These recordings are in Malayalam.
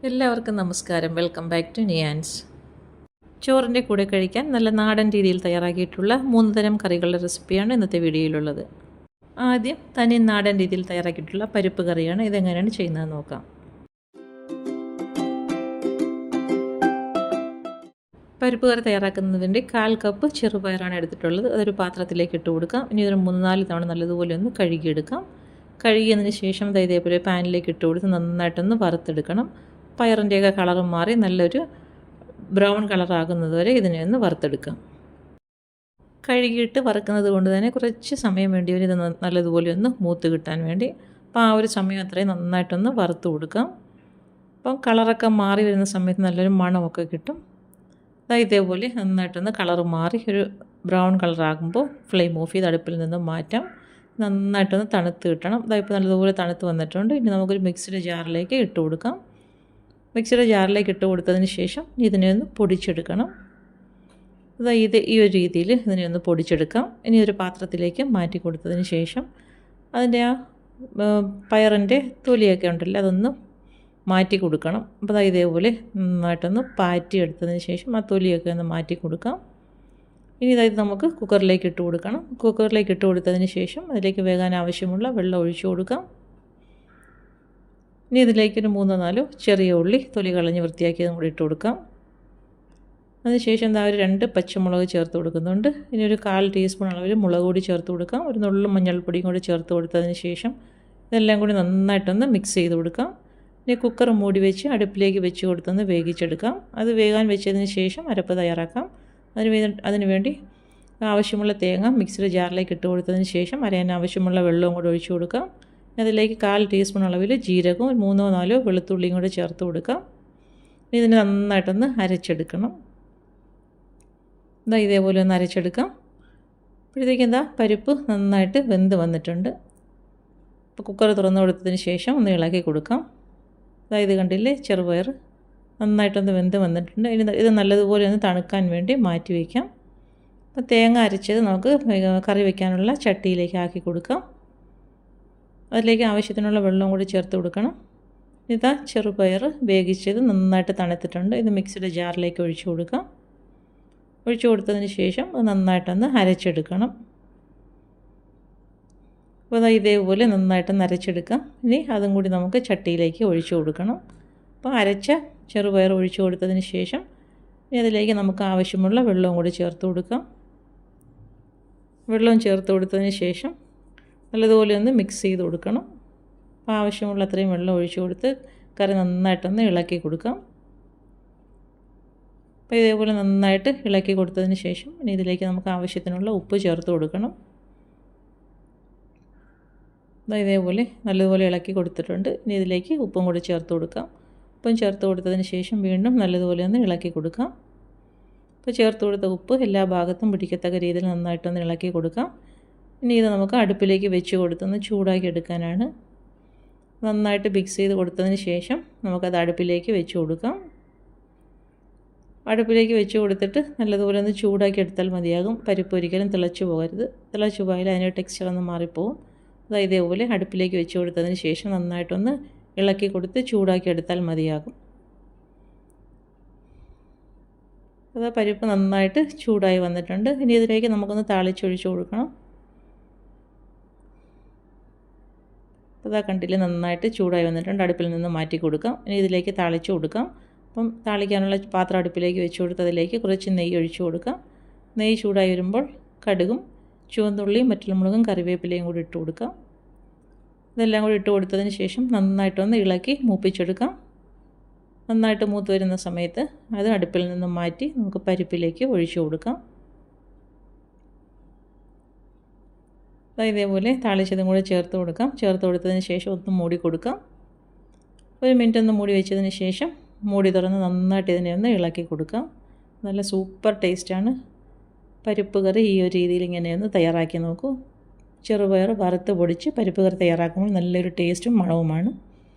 എല്ലാവർക്കും നമസ്കാരം. Welcome back to Niyans. ചോറിൻ്റെ കൂടെ കഴിക്കാൻ നല്ല നാടൻ രീതിയിൽ തയ്യാറാക്കിയിട്ടുള്ള 3 തരം കറികളുടെ റെസിപ്പിയാണ് ഇന്നത്തെ വീഡിയോയിലുള്ളത്. ആദ്യം തനി നാടൻ രീതിയിൽ തയ്യാറാക്കിയിട്ടുള്ള പരിപ്പ് കറിയാണ്. ഇതെങ്ങനെയാണ് ചെയ്യുന്നതെന്ന് നോക്കാം. പരിപ്പ് കറി തയ്യാറാക്കുന്നതിൻ്റെ 1/4 കപ്പ് ചെറുപയറാണ് എടുത്തിട്ടുള്ളത്. അതൊരു പാത്രത്തിലേക്ക് ഇട്ട് കൊടുക്കാം. ഇനി ഒരു 3-4 തവണ നല്ലതുപോലെ ഒന്ന് കഴുകിയെടുക്കാം. കഴുകിയതിന് ശേഷം ഇതേപോലെ പാനിലേക്ക് ഇട്ട് കൊടുത്ത് നന്നായിട്ടൊന്ന് വറുത്തെടുക്കണം. പയറിൻ്റെയൊക്കെ കളറ് മാറി നല്ലൊരു ബ്രൗൺ കളറാകുന്നത് വരെ ഇതിനെ ഒന്ന് വറുത്തെടുക്കാം. കഴുകിയിട്ട് വറുക്കുന്നത് കൊണ്ട് തന്നെ കുറച്ച് സമയം വേണ്ടി വരും ഇത് നല്ലതുപോലെ ഒന്ന് മൂത്ത് കിട്ടാൻ വേണ്ടി. അപ്പോൾ ആ ഒരു സമയം അത്രയും നന്നായിട്ടൊന്ന് വറുത്ത് കൊടുക്കാം. അപ്പം കളറൊക്കെ മാറി വരുന്ന സമയത്ത് നല്ലൊരു മണമൊക്കെ കിട്ടും. ഇതേപോലെ നന്നായിട്ടൊന്ന് കളറ് മാറി ഒരു ബ്രൗൺ കളറാകുമ്പോൾ ഫ്ലെയിം ഓഫ് ചെയ്ത് അടുപ്പിൽ നിന്ന് മാറ്റാം. നന്നായിട്ടൊന്ന് തണുത്ത് കിട്ടണം. ഇപ്പോൾ നല്ലതുപോലെ തണുത്ത് വന്നിട്ടുണ്ട്. ഇനി നമുക്കൊരു മിക്സിയുടെ ജാറിലേക്ക് ഇട്ട് കൊടുക്കാം. മിക്സിയുടെ ജാറിലേക്ക് ഇട്ട് കൊടുത്തതിന് ശേഷം ഇതിനെ ഒന്ന് പൊടിച്ചെടുക്കണം. ഈ ഒരു രീതിയിൽ ഇതിനെ ഒന്ന് പൊടിച്ചെടുക്കാം. ഇനി ഒരു പാത്രത്തിലേക്ക് മാറ്റി കൊടുത്തതിന് ശേഷം അതിൻ്റെ ആ പയറിൻ്റെ തൊലിയൊക്കെ ഉണ്ടല്ലോ അതൊന്ന് മാറ്റി കൊടുക്കണം. അപ്പോൾ ഇതേപോലെ നന്നായിട്ടൊന്ന് പാറ്റിയെടുത്തതിന് ശേഷം ആ തൊലിയൊക്കെ ഒന്ന് മാറ്റി കൊടുക്കാം. ഇനി നമുക്ക് കുക്കറിലേക്ക് ഇട്ട് കൊടുക്കണം. കുക്കറിലേക്ക് ഇട്ട് കൊടുത്തതിന് ശേഷം അതിലേക്ക് വേകാൻ ആവശ്യമുള്ള വെള്ളം ഒഴിച്ചു കൊടുക്കാം. ഇനി ഇതിലേക്കൊരു 3-4 ചെറിയ ഉള്ളി തൊലി കളഞ്ഞ് വൃത്തിയാക്കിയതും കൂടി ഇട്ട് കൊടുക്കാം. അതിനുശേഷം ഒരു 2 പച്ചമുളക് ചേർത്ത് കൊടുക്കുന്നുണ്ട്. ഇനി ഒരു 1/4 ടീസ്പൂൺ അളവിൽ മുളക് പൊടി ചേർത്ത് കൊടുക്കാം. ഒരു നുള്ളു മഞ്ഞൾപ്പൊടിയും കൂടി ചേർത്ത് കൊടുത്തതിന് ശേഷം ഇതെല്ലാം കൂടി നന്നായിട്ടൊന്ന് മിക്സ് ചെയ്ത് കൊടുക്കാം. ഇനി കുക്കർ മൂടി വെച്ച് അടുപ്പിലേക്ക് വെച്ച് കൊടുത്തൊന്ന് വേവിച്ചെടുക്കാം. അത് വേകാൻ വെച്ചതിന് ശേഷം അരപ്പ് തയ്യാറാക്കാം. അതിനുവേണ്ടി ആവശ്യമുള്ള തേങ്ങ മിക്സിയുടെ ജാറിലേക്ക് ഇട്ട് കൊടുത്തതിന് ശേഷം അരയാൻ ആവശ്യമുള്ള വെള്ളവും കൂടി ഒഴിച്ചു കൊടുക്കാം. അതിലേക്ക് 1/4 ടീസ്പൂൺ അളവിൽ ജീരകവും 3-4 വെളുത്തുള്ളിയും കൂടി ചേർത്ത് കൊടുക്കാം. ഇതിനെ നന്നായിട്ടൊന്ന് അരച്ചെടുക്കണം. ഇതേപോലെ ഒന്ന് അരച്ചെടുക്കാം. അപ്പോഴത്തേക്കും പരിപ്പ് നന്നായിട്ട് വെന്ത് വന്നിട്ടുണ്ട്. അപ്പോൾ കുക്കർ തുറന്ന് കൊടുത്തതിന് ശേഷം ഒന്ന് ഇളക്കി കൊടുക്കാം. ഇത് കണ്ടില്ലേ, ചെറുപയർ നന്നായിട്ടൊന്ന് വെന്ത് വന്നിട്ടുണ്ട്. ഇനി ഇത് നല്ലതുപോലെ ഒന്ന് തണുക്കാൻ വേണ്ടി മാറ്റി വയ്ക്കാം. അപ്പോൾ തേങ്ങ അരച്ചത് നമുക്ക് കറി വയ്ക്കാനുള്ള ചട്ടിയിലേക്ക് ആക്കി കൊടുക്കാം. അതിലേക്ക് ആവശ്യത്തിനുള്ള വെള്ളവും കൂടി ചേർത്ത് കൊടുക്കണം. ചെറുപയർ വേവിച്ചത് നന്നായിട്ട് തണുത്തിട്ടുണ്ട്. ഇത് മിക്സിയുടെ ജാറിലേക്ക് ഒഴിച്ചു കൊടുക്കാം. ഒഴിച്ചു കൊടുത്തതിന് ശേഷം അത് നന്നായിട്ടൊന്ന് അരച്ചെടുക്കണം. അപ്പോൾ ഇതേപോലെ നന്നായിട്ടൊന്ന് അരച്ചെടുക്കാം. ഇനി അതും കൂടി നമുക്ക് ചട്ടിയിലേക്ക് ഒഴിച്ചു കൊടുക്കണം. അപ്പോൾ അരച്ച ചെറുപയർ ഒഴിച്ചു കൊടുത്തതിന് ശേഷം ഇനി അതിലേക്ക് നമുക്ക് ആവശ്യമുള്ള വെള്ളവും കൂടി ചേർത്ത് കൊടുക്കാം. വെള്ളവും ചേർത്ത് കൊടുത്തതിന് ശേഷം നല്ലതുപോലെ ഒന്ന് മിക്സ് ചെയ്ത് കൊടുക്കണം. അപ്പോൾ ആവശ്യമുള്ള അത്രയും വെള്ളം ഒഴിച്ചു കൊടുത്ത് കറി നന്നായിട്ടൊന്ന് ഇളക്കി കൊടുക്കാം. അപ്പോൾ ഇതേപോലെ നന്നായിട്ട് ഇളക്കി കൊടുത്തതിന് ശേഷം ഇനി ഇതിലേക്ക് നമുക്ക് ആവശ്യത്തിനുള്ള ഉപ്പ് ചേർത്ത് കൊടുക്കണം. ഇതേപോലെ നല്ലതുപോലെ ഇളക്കി കൊടുത്തിട്ടുണ്ട്. ഇനി ഇതിലേക്ക് ഉപ്പും കൂടി ചേർത്ത് കൊടുക്കാം. ഉപ്പും ചേർത്ത് കൊടുത്തതിന് ശേഷം വീണ്ടും നല്ലതുപോലെ ഒന്ന് ഇളക്കി കൊടുക്കാം. അപ്പോൾ ചേർത്ത് കൊടുത്ത ഉപ്പ് എല്ലാ ഭാഗത്തും പിടിക്കത്തക്ക രീതിയിൽ നന്നായിട്ടൊന്ന് ഇളക്കി കൊടുക്കാം. ഇനി ഇത് നമുക്ക് അടുപ്പിലേക്ക് വെച്ച് കൊടുത്തൊന്ന് ചൂടാക്കി എടുക്കാനാണ്. നന്നായിട്ട് മിക്സ് ചെയ്ത് കൊടുത്തതിന് ശേഷം നമുക്കത് അടുപ്പിലേക്ക് വെച്ച് കൊടുക്കാം. അടുപ്പിലേക്ക് വെച്ച് കൊടുത്തിട്ട് നല്ലതുപോലെ ഒന്ന് ചൂടാക്കി എടുത്താൽ മതിയാകും. പരിപ്പ് ഒരിക്കലും തിളച്ചു പോകരുത്. തിളച്ചു പോയാൽ അതിൻ്റെ ടെക്സ്ചറൊന്ന് മാറിപ്പോവും. ഇതേപോലെ അടുപ്പിലേക്ക് വെച്ച് കൊടുത്തതിന് ശേഷം നന്നായിട്ടൊന്ന് ഇളക്കി കൊടുത്ത് ചൂടാക്കി എടുത്താൽ മതിയാകും. പരിപ്പ് നന്നായിട്ട് ചൂടായി വന്നിട്ടുണ്ട്. ഇനി ഇതിലേക്ക് നമുക്കൊന്ന് താളിച്ചൊഴിച്ച് കൊടുക്കണം. കണ്ടില്ലേ, നന്നായിട്ട് ചൂടായി വന്നിട്ടുണ്ട്. അടുപ്പിൽ നിന്ന് മാറ്റി കൊടുക്കാം. ഇനി ഇതിലേക്ക് താളിച്ച് കൊടുക്കാം. അപ്പം താളിക്കാനുള്ള പാത്രം അടുപ്പിലേക്ക് വെച്ച് കൊടുത്ത് അതിലേക്ക് കുറച്ച് നെയ്യ് ഒഴിച്ചു കൊടുക്കാം. നെയ്യ് ചൂടായി വരുമ്പോൾ കടുകും ചുവന്നുള്ളിയും വറ്റൽമുളകും കറിവേപ്പിലയും കൂടി ഇട്ട് കൊടുക്കാം. ഇതെല്ലാം കൂടി ഇട്ട് കൊടുത്തതിന് ശേഷം നന്നായിട്ടൊന്ന് ഇളക്കി മൂപ്പിച്ചെടുക്കാം. നന്നായിട്ട് മൂത്ത് വരുന്ന സമയത്ത് അത് അടുപ്പിൽ നിന്ന് മാറ്റി നമുക്ക് പരിപ്പിലേക്ക് ഒഴിച്ചു കൊടുക്കാം. ഇതേപോലെ താളിച്ചതും കൂടെ ചേർത്ത് കൊടുക്കാം. ചേർത്ത് കൊടുത്തതിന് ശേഷം ഒന്ന് മൂടി കൊടുക്കാം. 1 മിനിറ്റ് ഒന്ന് മൂടി വെച്ചതിന് ശേഷം മൂടി തുറന്ന് നന്നായിട്ട് ഇതിനെ ഒന്ന് ഇളക്കി കൊടുക്കാം. നല്ല സൂപ്പർ ടേസ്റ്റാണ്. പരിപ്പ് കറി ഈ ഒരു രീതിയിൽ ഇങ്ങനെയൊന്ന് തയ്യാറാക്കി നോക്കൂ. ചെറുപയർ വറുത്ത് പൊടിച്ച് പരിപ്പ് കറി തയ്യാറാക്കുമ്പോൾ നല്ലൊരു ടേസ്റ്റും മണവുമാണ്.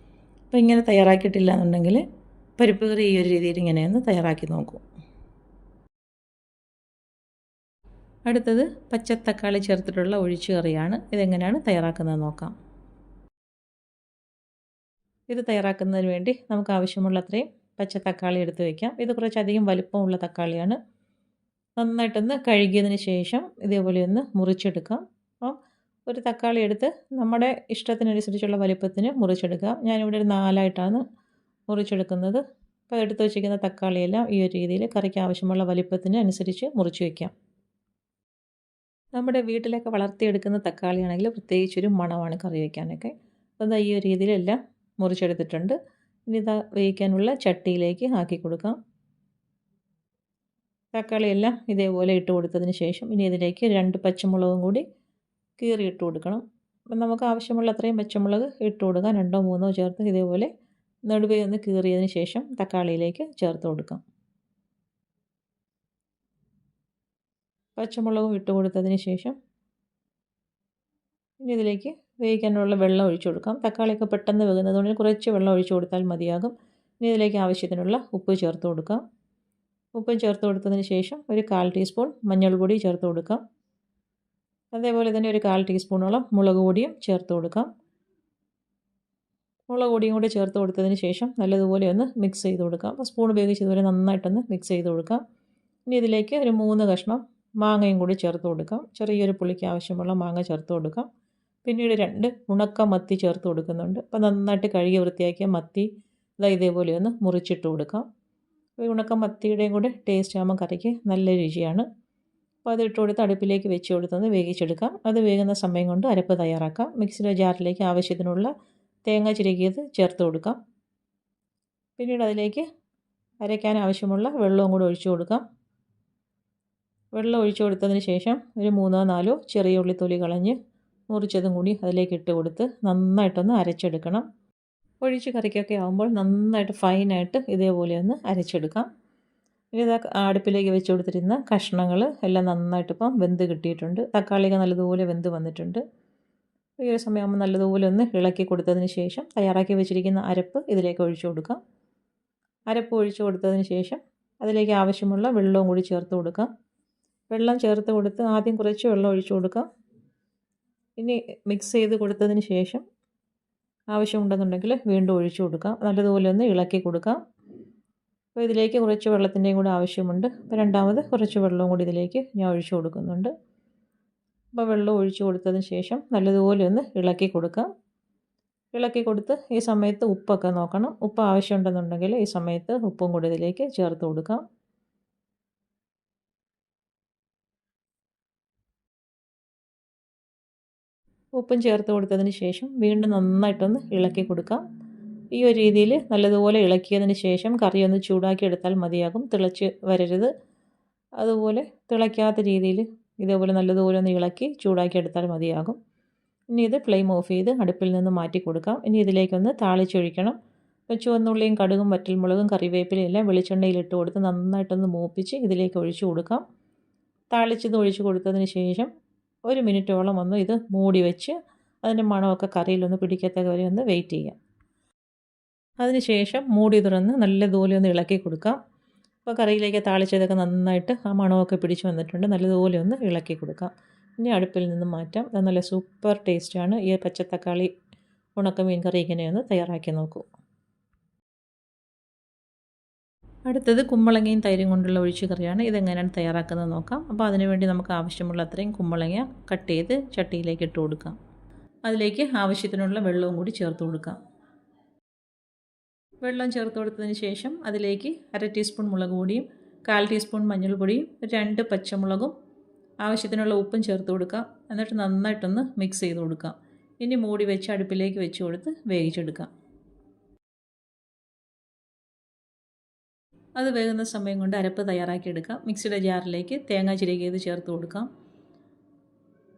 അപ്പോൾ ഇങ്ങനെ തയ്യാറാക്കിയിട്ടില്ല എന്നുണ്ടെങ്കിൽ പരിപ്പ് കറി ഈ ഒരു രീതിയിൽ ഇങ്ങനെയൊന്ന് തയ്യാറാക്കി നോക്കൂ. അടുത്തത് പച്ചത്തക്കാളി ചേർത്തിട്ടുള്ള ഒഴിച്ചു കറിയാണ്. ഇതെങ്ങനെയാണ് തയ്യാറാക്കുന്നത് നോക്കാം. ഇത് തയ്യാറാക്കുന്നതിന് വേണ്ടി നമുക്ക് ആവശ്യമുള്ള അത്രയും പച്ച തക്കാളി എടുത്ത് വയ്ക്കാം. ഇത് കുറച്ചധികം വലിപ്പമുള്ള തക്കാളിയാണ്. നന്നായിട്ടൊന്ന് കഴുകിയതിന് ശേഷം ഇതേപോലെ ഒന്ന് മുറിച്ചെടുക്കാം. അപ്പം ഒരു തക്കാളി എടുത്ത് നമ്മുടെ ഇഷ്ടത്തിനനുസരിച്ചുള്ള വലിപ്പത്തിന് മുറിച്ചെടുക്കാം. ഞാനിവിടെ ഒരു 4ആയിട്ടാണ് മുറിച്ചെടുക്കുന്നത്. അപ്പോൾ എടുത്ത് വെച്ചിരിക്കുന്ന തക്കാളിയെല്ലാം ഈ ഒരു രീതിയിൽ കറിക്ക് ആവശ്യമുള്ള വലിപ്പത്തിന് അനുസരിച്ച് മുറിച്ച് വയ്ക്കാം. നമ്മുടെ വീട്ടിലൊക്കെ വളർത്തിയെടുക്കുന്ന തക്കാളിയാണെങ്കിൽ പ്രത്യേകിച്ചൊരു മണമാണ് കറി വയ്ക്കാനൊക്കെ. അപ്പോൾ ഈ ഒരു രീതിയിലെല്ലാം മുറിച്ചെടുത്തിട്ടുണ്ട്. ഇനി ഇതാ വേവിക്കാനുള്ള ചട്ടിയിലേക്ക് ആക്കി കൊടുക്കാം. തക്കാളിയെല്ലാം ഇതേപോലെ ഇട്ട് കൊടുത്തതിന് ശേഷം ഇനി ഇതിലേക്ക് 2 പച്ചമുളകും കൂടി കീറി ഇട്ട് കൊടുക്കണം. അപ്പം നമുക്ക് ആവശ്യമുള്ള അത്രയും പച്ചമുളക് ഇട്ട് കൊടുക്കാം. 2ഓ 3ഓ ചേർത്ത് ഇതേപോലെ നടുവേ ഒന്ന് കീറിയതിന് ശേഷം തക്കാളിയിലേക്ക് ചേർത്ത് കൊടുക്കാം. പച്ചമുളകും ഇട്ട് കൊടുത്തതിന് ശേഷം ഇനി ഇതിലേക്ക് വേവിക്കാനുള്ള വെള്ളം ഒഴിച്ചു കൊടുക്കാം. തക്കാളിയൊക്കെ പെട്ടെന്ന് വേകുന്നതുകൊണ്ട് കുറച്ച് വെള്ളം ഒഴിച്ചു കൊടുത്താൽ മതിയാകും. ഇനി ഇതിലേക്ക് ആവശ്യത്തിനുള്ള ഉപ്പ് ചേർത്ത് കൊടുക്കാം. ഉപ്പും ചേർത്ത് കൊടുത്തതിന് ശേഷം ഒരു 1/4 ടീസ്പൂൺ മഞ്ഞൾപ്പൊടി ചേർത്ത് കൊടുക്കാം. അതേപോലെ തന്നെ ഒരു 1/4 ടീസ്പൂണോളം മുളക് പൊടിയും ചേർത്ത് കൊടുക്കാം. മുളക് പൊടിയും കൂടി ചേർത്ത് കൊടുത്തതിന് ശേഷം നല്ലതുപോലെ ഒന്ന് മിക്സ് ചെയ്ത് കൊടുക്കാം. അപ്പോൾ സ്പൂൺ ഉപയോഗിച്ച് ഇതുപോലെ നന്നായിട്ടൊന്ന് മിക്സ് ചെയ്ത് കൊടുക്കാം. ഇനി ഇതിലേക്ക് ഒരു 3 കഷ്ണം മാങ്ങയും കൂടി ചേർത്ത് കൊടുക്കാം. ചെറിയൊരു പുളിക്ക് ആവശ്യമുള്ള മാങ്ങ ചേർത്ത് കൊടുക്കാം. പിന്നീട് 2 ഉണക്ക മത്തി ചേർത്ത് കൊടുക്കുന്നുണ്ട്. അപ്പോൾ നന്നായിട്ട് കഴുകി വൃത്തിയാക്കിയ മത്തി ഇതേപോലെ ഒന്ന് മുറിച്ചിട്ട് കൊടുക്കാം. ഈ ഉണക്ക മത്തിയുടെയും കൂടെ ടേസ്റ്റ് ആകുമ്പോൾ കറിക്ക് നല്ല രുചിയാണ്. അപ്പോൾ അത് ഇട്ട് കൊടുത്ത് അടുപ്പിലേക്ക് വെച്ച് കൊടുത്തൊന്ന് വേവിച്ചെടുക്കാം. അത് വേകുന്ന സമയം കൊണ്ട് അരപ്പ് തയ്യാറാക്കാം. മിക്സിയുടെ ജാറിലേക്ക് ആവശ്യത്തിനുള്ള തേങ്ങ ചിരകിയത് ചേർത്ത് കൊടുക്കാം. പിന്നീട് അതിലേക്ക് അരയ്ക്കാൻ ആവശ്യമുള്ള വെള്ളവും കൂടി ഒഴിച്ചു കൊടുക്കാം. വെള്ളം ഒഴിച്ചു കൊടുത്തതിന് ശേഷം ഒരു 3ഓ 4ഓ ചെറിയ ഉള്ളിത്തൊലി കളഞ്ഞ് മുറിച്ചതും കൂടി അതിലേക്ക് ഇട്ട് കൊടുത്ത് നന്നായിട്ടൊന്ന് അരച്ചെടുക്കണം. ഒഴിച്ച് കറിക്കൊക്കെ ആകുമ്പോൾ നന്നായിട്ട് ഫൈനായിട്ട് ഇതേപോലെ ഒന്ന് അരച്ചെടുക്കാം. ഇനി ഇതാ അടുപ്പിലേക്ക് വെച്ച് കൊടുത്തിരുന്ന കഷ്ണങ്ങൾ എല്ലാം നന്നായിട്ടിപ്പം വെന്ത് കിട്ടിയിട്ടുണ്ട്. തക്കാളിയൊക്കെ നല്ലതുപോലെ വെന്ത് വന്നിട്ടുണ്ട്. ഈ ഒരു സമയമാകുമ്പോൾ നല്ലതുപോലെ ഒന്ന് ഇളക്കി കൊടുത്തതിന് ശേഷം തയ്യാറാക്കി വെച്ചിരിക്കുന്ന അരപ്പ് ഇതിലേക്ക് ഒഴിച്ചു കൊടുക്കാം. അരപ്പ് ഒഴിച്ചു കൊടുത്തതിന് ശേഷം അതിലേക്ക് ആവശ്യമുള്ള വെള്ളവും കൂടി ചേർത്ത് കൊടുക്കാം. വെള്ളം ചേർത്ത് കൊടുത്ത് ആദ്യം കുറച്ച് വെള്ളം ഒഴിച്ചു കൊടുക്കാം. ഇനി മിക്സ് ചെയ്ത് കൊടുത്തതിന് ശേഷം ആവശ്യമുണ്ടെന്നുണ്ടെങ്കിൽ വീണ്ടും ഒഴിച്ചു കൊടുക്കാം. നല്ലതുപോലെ ഒന്ന് ഇളക്കി കൊടുക്കാം. അപ്പോൾ ഇതിലേക്ക് കുറച്ച് വെള്ളത്തിൻ്റെയും കൂടി ആവശ്യമുണ്ട്. അപ്പോൾ രണ്ടാമത് കുറച്ച് വെള്ളവും കൂടി ഇതിലേക്ക് ഞാൻ ഒഴിച്ചു കൊടുക്കുന്നുണ്ട്. അപ്പോൾ വെള്ളം ഒഴിച്ചു കൊടുത്തതിന് ശേഷം നല്ലതുപോലെ ഒന്ന് ഇളക്കി കൊടുക്കാം. ഇളക്കി കൊടുത്ത് ഈ സമയത്ത് ഉപ്പൊക്കെ നോക്കണം. ഉപ്പ് ആവശ്യമുണ്ടെന്നുണ്ടെങ്കിൽ ഈ സമയത്ത് ഉപ്പും കൂടി ഇതിലേക്ക് ചേർത്ത് കൊടുക്കാം. ഉപ്പും ചേർത്ത് കൊടുത്തതിന് ശേഷം വീണ്ടും നന്നായിട്ടൊന്ന് ഇളക്കി കൊടുക്കാം. ഈ ഒരു രീതിയിൽ നല്ലതുപോലെ ഇളക്കിയതിന് ശേഷം കറി ഒന്ന് ചൂടാക്കി എടുത്താൽ മതിയാകും. തിളച്ച് വരരുത്. അതുപോലെ തിളയ്ക്കാത്ത രീതിയിൽ ഇതേപോലെ നല്ലതുപോലെ ഒന്ന് ഇളക്കി ചൂടാക്കി എടുത്താൽ മതിയാകും. ഇനി ഇത് ഫ്ലെയിം ഓഫ് ചെയ്ത് അടുപ്പിൽ നിന്ന് മാറ്റി കൊടുക്കാം. ഇനി ഇതിലേക്കൊന്ന് താളിച്ചൊഴിക്കണം. അപ്പോൾ ചുവന്നുള്ളിയും കടുകും വറ്റൽമുളകും കറിവേപ്പിലയും എല്ലാം വെളിച്ചെണ്ണയിലിട്ട് കൊടുത്ത് നന്നായിട്ടൊന്ന് മൂപ്പിച്ച് ഇതിലേക്ക് ഒഴിച്ചു കൊടുക്കാം. താളിച്ചത് ഒഴിച്ചു കൊടുത്തതിന് ശേഷം 1 മിനിറ്റോളം ഒന്ന് ഇത് മൂടി വെച്ച് അതിൻ്റെ മണമൊക്കെ കറിയിലൊന്ന് പിടിക്കത്തക്ക വരെ ഒന്ന് വെയിറ്റ് ചെയ്യാം. അതിന് ശേഷം മൂടി തുറന്ന് നല്ലതുപോലെ ഒന്ന് ഇളക്കി കൊടുക്കാം. അപ്പോൾ കറിയിലേക്ക് താളിച്ചതൊക്കെ നന്നായിട്ട് ആ മണമൊക്കെ പിടിച്ച് വന്നിട്ടുണ്ട്. നല്ലതുപോലെ ഒന്ന് ഇളക്കി കൊടുക്കാം. ഇനി അടുപ്പിൽ നിന്ന് മാറ്റാം. അത് നല്ല സൂപ്പർ ടേസ്റ്റാണ്. ഈ പച്ചത്തക്കാളി ഉണക്കമീൻ കറി ഇങ്ങനെയൊന്ന് തയ്യാറാക്കി നോക്കൂ. അടുത്തത് കുമ്പളങ്ങയും തൈരും കൊണ്ടുള്ള ഒഴിച്ചു കറിയാണ്. ഇതെങ്ങനെയാണ് തയ്യാറാക്കുന്നത് നോക്കാം. അപ്പോൾ അതിനുവേണ്ടി നമുക്ക് ആവശ്യമുള്ള അത്രയും കുമ്പളങ്ങ കട്ട് ചെയ്ത് ചട്ടിയിലേക്ക് ഇട്ട് കൊടുക്കാം. അതിലേക്ക് ആവശ്യത്തിനുള്ള വെള്ളവും കൂടി ചേർത്ത് കൊടുക്കാം. വെള്ളം ചേർത്ത് കൊടുത്തതിന് ശേഷം അതിലേക്ക് 1/2 ടീസ്പൂൺ മുളക് പൊടിയും 1/4 ടീസ്പൂൺ മഞ്ഞൾപ്പൊടിയും 2 പച്ചമുളകും ആവശ്യത്തിനുള്ള ഉപ്പും ചേർത്ത് കൊടുക്കാം. എന്നിട്ട് നന്നായിട്ടൊന്ന് മിക്സ് ചെയ്ത് കൊടുക്കാം. ഇനി മൂടി വെച്ച് അടുപ്പിലേക്ക് വെച്ച് കൊടുത്ത് വേവിച്ചെടുക്കാം. അത് വേകുന്ന സമയം കൊണ്ട് അരപ്പ് തയ്യാറാക്കി എടുക്കാം. മിക്സിയുടെ ജാറിലേക്ക് തേങ്ങ ചിരകിയത് ചേർത്ത് കൊടുക്കാം.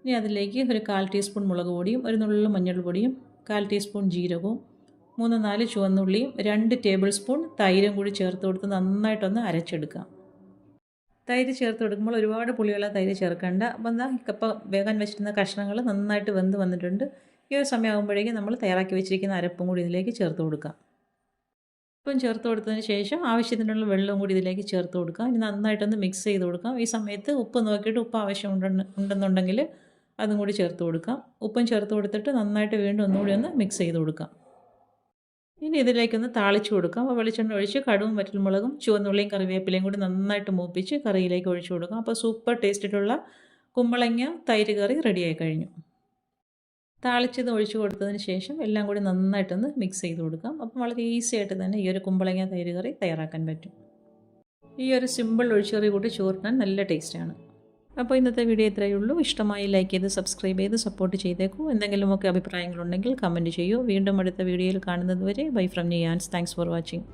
ഇനി അതിലേക്ക് ഒരു 1/4 ടീസ്പൂൺ മുളക് പൊടിയും ഒരു നുള്ളു മഞ്ഞൾപ്പൊടിയും 1/4 ടീസ്പൂൺ ജീരകവും 3-4 ചുവന്നുള്ളിയും 2 ടേബിൾ സ്പൂൺ തൈരും കൂടി ചേർത്ത് കൊടുത്ത് നന്നായിട്ടൊന്ന് അരച്ചെടുക്കാം. തൈര് ചേർത്ത് കൊടുക്കുമ്പോൾ ഒരുപാട് പുളിയുള്ള തൈര് ചേർക്കേണ്ട. അപ്പോൾ എന്താ ഇപ്പോൾ വേഗം വെച്ചിരുന്ന കഷ്ണങ്ങൾ നന്നായിട്ട് വെന്ത് വന്നിട്ടുണ്ട്. ഈ ഒരു സമയമാകുമ്പോഴേക്കും നമ്മൾ തയ്യാറാക്കി വെച്ചിരിക്കുന്ന അരപ്പും കൂടി ഇതിലേക്ക് ചേർത്ത് കൊടുക്കാം. ഉപ്പും ചേർത്ത് കൊടുത്തതിന് ശേഷം ആവശ്യത്തിനുള്ള വെള്ളവും കൂടി ഇതിലേക്ക് ചേർത്ത് കൊടുക്കാം. ഇനി നന്നായിട്ടൊന്ന് മിക്സ് ചെയ്ത് കൊടുക്കാം. ഈ സമയത്ത് ഉപ്പ് നോക്കിയിട്ട് ഉപ്പ് ഉണ്ടെന്നുണ്ടെങ്കിൽ അതും കൂടി ചേർത്ത് കൊടുക്കാം. ഉപ്പും ചേർത്ത് കൊടുത്തിട്ട് നന്നായിട്ട് വീണ്ടും ഒന്നുകൂടി ഒന്ന് മിക്സ് ചെയ്ത് കൊടുക്കാം. ഇനി ഇതിലേക്കൊന്ന് താളിച്ച് കൊടുക്കാം. അപ്പോൾ വെളിച്ചെണ്ണ ഒഴിച്ച് കടുകും വറ്റൽമുളകും ചുവന്നുള്ളിയും കറിവേപ്പിലയും കൂടി നന്നായിട്ട് മൂപ്പിച്ച് കറിയിലേക്ക് ഒഴിച്ചു കൊടുക്കാം. അപ്പോൾ സൂപ്പർ ടേസ്റ്റിലുള്ള കുമ്പളങ്ങ തൈര് കറി റെഡിയായി കഴിഞ്ഞു. താളിച്ചത് ഒഴിച്ച് കൊടുത്തതിന് ശേഷം എല്ലാം കൂടി നന്നായിട്ടൊന്ന് മിക്സ് ചെയ്ത് കൊടുക്കാം. അപ്പം വളരെ ഈസി ആയിട്ട് തന്നെ ഈ ഒരു കുമ്പളങ്ങ തൈര് കറി തയ്യാറാക്കാൻ പറ്റും. ഈ ഒരു സിമ്പിൾ ഒഴിച്ചുകറി കൂട്ടി ചോറിനാൻ നല്ല ടേസ്റ്റാണ്. അപ്പോൾ ഇന്നത്തെ വീഡിയോ ഇത്രയേ ഉള്ളൂ. ഇഷ്ടമായി ലൈക്ക് ചെയ്ത് സബ്സ്ക്രൈബ് ചെയ്ത് സപ്പോർട്ട് ചെയ്തേക്കൂ. എന്തെങ്കിലുമൊക്കെ അഭിപ്രായങ്ങളുണ്ടെങ്കിൽ കമൻറ്റ് ചെയ്യൂ. വീണ്ടും അടുത്ത വീഡിയോയിൽ കാണുന്നത് വരെ bye from Niyans. Thanks for watching.